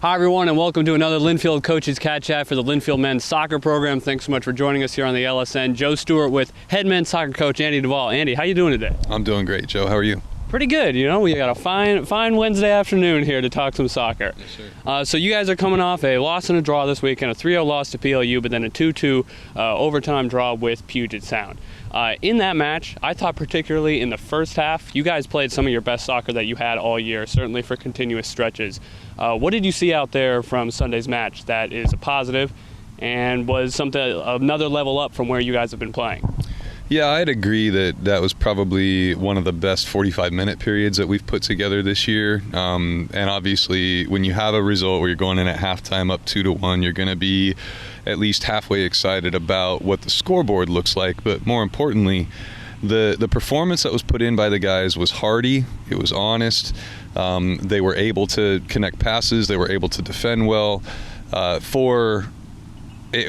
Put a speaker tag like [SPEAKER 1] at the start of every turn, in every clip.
[SPEAKER 1] Hi everyone, and welcome to another Linfield Coaches CatChat for the Linfield men's soccer program. Thanks so much for joining us here on the LSN. Joe Stuart with head men's soccer coach Andy Duvall. Andy, how you doing today?
[SPEAKER 2] I'm doing great, Joe. How are you?
[SPEAKER 1] Pretty good. You know, we got a fine Wednesday afternoon here to talk some soccer.
[SPEAKER 2] Yes, sir.
[SPEAKER 1] So you guys are coming off a loss and a draw this weekend, a 3-0 loss to PLU, but then a 2-2 overtime draw with Puget Sound. In that match, I thought particularly in the first half, you guys played some of your best soccer that you had all year, certainly for continuous stretches. What did you see out there from Sunday's match that is a positive and was something another level up from where you guys have been playing?
[SPEAKER 2] Yeah, I'd agree that was probably one of the best 45-minute periods that we've put together this year. And obviously, when you have a result where you're going in at halftime up 2-1, you're going to be at least halfway excited about what the scoreboard looks like. But more importantly, the performance that was put in by the guys was hearty. It was honest. They were able to connect passes. They were able to defend well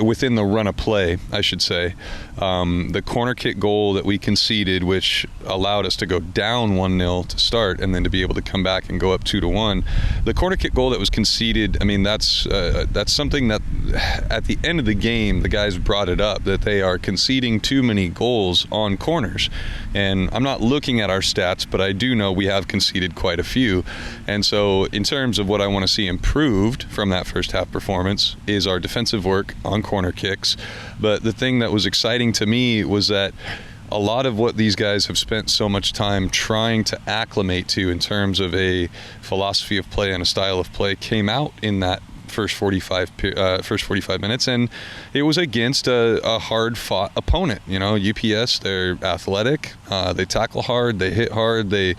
[SPEAKER 2] within the run of play, I should say. The corner kick goal that we conceded, which allowed us to go down 1-0 to start and then to be able to come back and go up 2-1. The corner kick goal that was conceded, I mean, that's something that at the end of the game, the guys brought it up, that they are conceding too many goals on corners. And I'm not looking at our stats, but I do know we have conceded quite a few. And so in terms of what I want to see improved from that first half performance is our defensive work on corner kicks. But the thing that was exciting to me was that a lot of what these guys have spent so much time trying to acclimate to in terms of a philosophy of play and a style of play came out in that first 45 minutes, and it was against a hard-fought opponent. You know, UPS, they're athletic, they tackle hard, they hit hard, they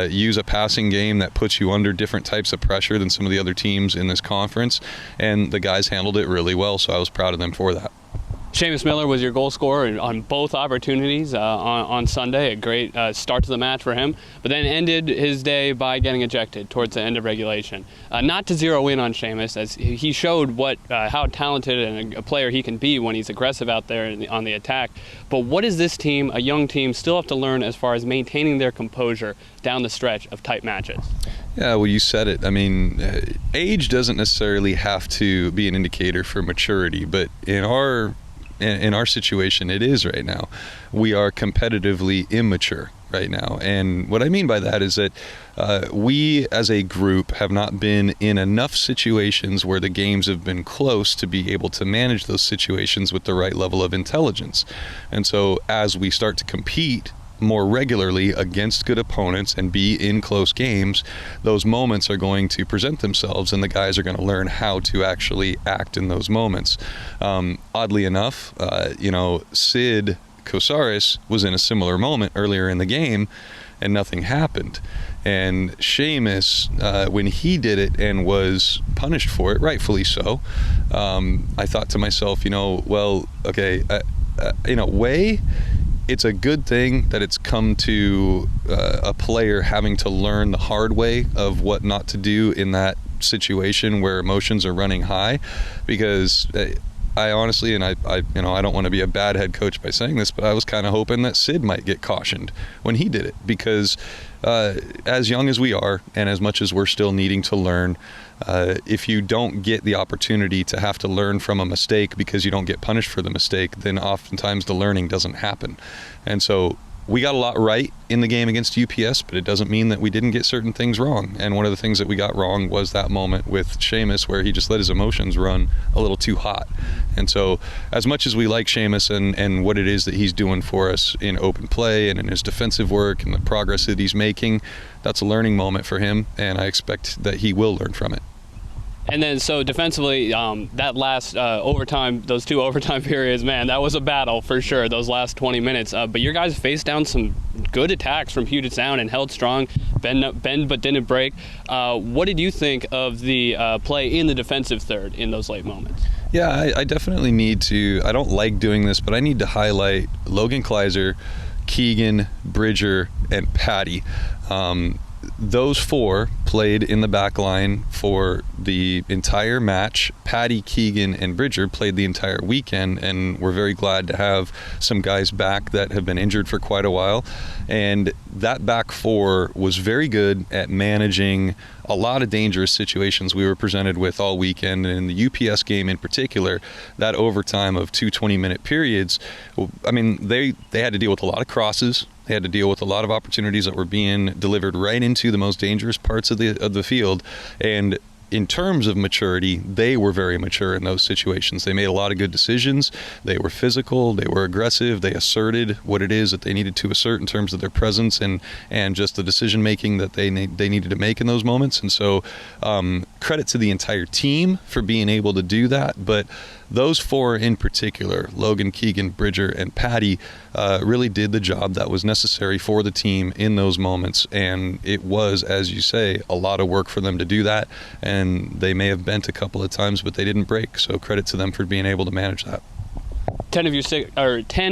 [SPEAKER 2] use a passing game that puts you under different types of pressure than some of the other teams in this conference, and the guys handled it really well, so I was proud of them for that.
[SPEAKER 1] Seamus Miller was your goal scorer on both opportunities on Sunday. A great start to the match for him, but then ended his day by getting ejected towards the end of regulation. Not to zero in on Seamus, as he showed how talented and a player he can be when he's aggressive out there on the attack. But what does this team, a young team, still have to learn as far as maintaining their composure down the stretch of tight matches?
[SPEAKER 2] Yeah, well, you said it. I mean, age doesn't necessarily have to be an indicator for maturity, but in our situation, it is right now. We are competitively immature right now. And what I mean by that is that we as a group have not been in enough situations where the games have been close to be able to manage those situations with the right level of intelligence. And so as we start to compete more regularly against good opponents and be in close games, those moments are going to present themselves, and the guys are going to learn how to actually act in those moments. Oddly enough, Sid Kosaris was in a similar moment earlier in the game, and nothing happened. And Seamus, when he did it and was punished for it, rightfully so, I thought to myself, in a way, it's a good thing that it's come to a player having to learn the hard way of what not to do in that situation where emotions are running high, because I honestly, and I don't want to be a bad head coach by saying this, but I was kind of hoping that Sid might get cautioned when he did it, because as young as we are and as much as we're still needing to learn, if you don't get the opportunity to have to learn from a mistake because you don't get punished for the mistake, then oftentimes the learning doesn't happen. And so we got a lot right in the game against UPS, but it doesn't mean that we didn't get certain things wrong. And one of the things that we got wrong was that moment with Seamus where he just let his emotions run a little too hot. And so as much as we like Seamus and what it is that he's doing for us in open play and in his defensive work and the progress that he's making, that's a learning moment for him, and I expect that he will learn from it.
[SPEAKER 1] And then, so defensively, that last overtime, those two overtime periods, man, that was a battle for sure, those last 20 minutes. But your guys faced down some good attacks from Puget Sound and held strong, bend but didn't break. What did you think of the play in the defensive third in those late moments?
[SPEAKER 2] Yeah, I definitely need to, I don't like doing this, but I need to highlight Logan Kleiser, Keegan, Bridger, and Patty. Those four played in the back line for the entire match. Patty, Keegan, and Bridger played the entire weekend, and we're very glad to have some guys back that have been injured for quite a while. And that back four was very good at managing a lot of dangerous situations we were presented with all weekend. And in the UPS game in particular, that overtime of 2 20-minute periods, I mean, they had to deal with a lot of crosses. They had to deal with a lot of opportunities that were being delivered right into the most dangerous parts of the field. And in terms of maturity, they were very mature in those situations. They made a lot of good decisions. They were physical. They were aggressive. They asserted what it is that they needed to assert in terms of their presence and just the decision making that they needed to make in those moments. And so credit to the entire team for being able to do that. But those four in particular, Logan, Keegan, Bridger, and Patty, really did the job that was necessary for the team in those moments. And it was, as you say, a lot of work for them to do that. And they may have bent a couple of times, but they didn't break. So credit to them for being able to manage that.
[SPEAKER 1] 10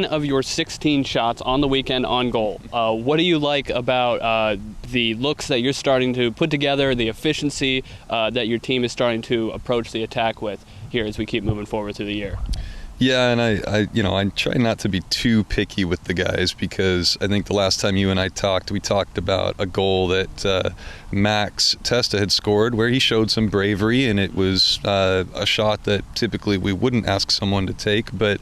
[SPEAKER 1] of your 16 shots on the weekend on goal. What do you like about the looks that you're starting to put together, the efficiency that your team is starting to approach the attack with here as we keep moving forward through the year?
[SPEAKER 2] Yeah, and I try not to be too picky with the guys, because I think the last time you and I talked, we talked about a goal that Max Testa had scored where he showed some bravery, and it was a shot that typically we wouldn't ask someone to take. But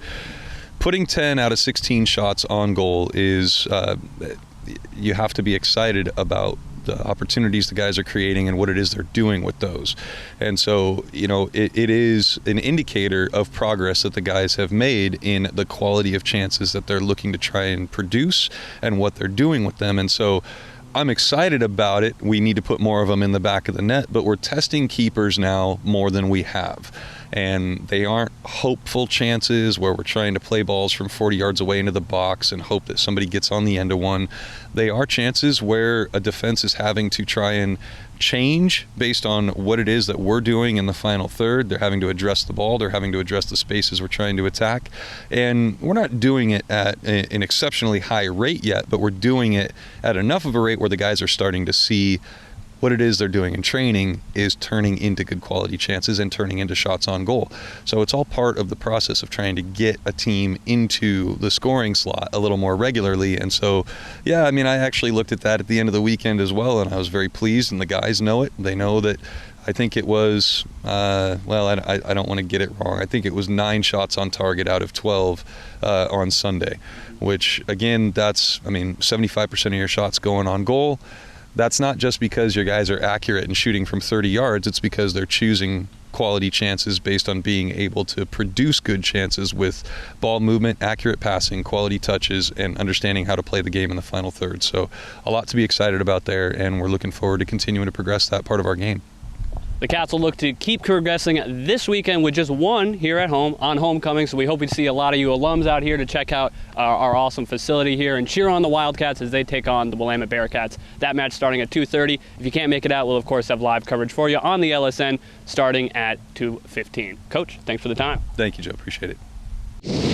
[SPEAKER 2] putting 10 out of 16 shots on goal is, you have to be excited about the opportunities the guys are creating and what it is they're doing with those. And so, it is an indicator of progress that the guys have made in the quality of chances that they're looking to try and produce and what they're doing with them. And so I'm excited about it. We need to put more of them in the back of the net, but we're testing keepers now more than we have. And they aren't hopeful chances where we're trying to play balls from 40 yards away into the box and hope that somebody gets on the end of one. They are chances where a defense is having to try and change based on what it is that we're doing in the final third. They're having to address the ball. They're having to address the spaces we're trying to attack. And we're not doing it at an exceptionally high rate yet, but we're doing it at enough of a rate where the guys are starting to see what it is they're doing in training is turning into good quality chances and turning into shots on goal. So it's all part of the process of trying to get a team into the scoring slot a little more regularly. And so, yeah, I mean, I actually looked at that at the end of the weekend as well, and I was very pleased, and the guys know it. They know that I think it was, I don't want to get it wrong. I think it was 9 shots on target out of 12 on Sunday, which, again, that's, 75% of your shots going on goal. That's not just because your guys are accurate and shooting from 30 yards. It's because they're choosing quality chances based on being able to produce good chances with ball movement, accurate passing, quality touches, and understanding how to play the game in the final third. So a lot to be excited about there, and we're looking forward to continuing to progress that part of our game.
[SPEAKER 1] The Cats will look to keep progressing this weekend with just one here at home on homecoming, so we hope we see a lot of you alums out here to check out our awesome facility here and cheer on the Wildcats as they take on the Willamette Bearcats. That match starting at 2:30. If you can't make it out, we'll of course have live coverage for you on the LSN starting at 2:15. Coach, thanks for the time.
[SPEAKER 2] Thank you, Joe. Appreciate it.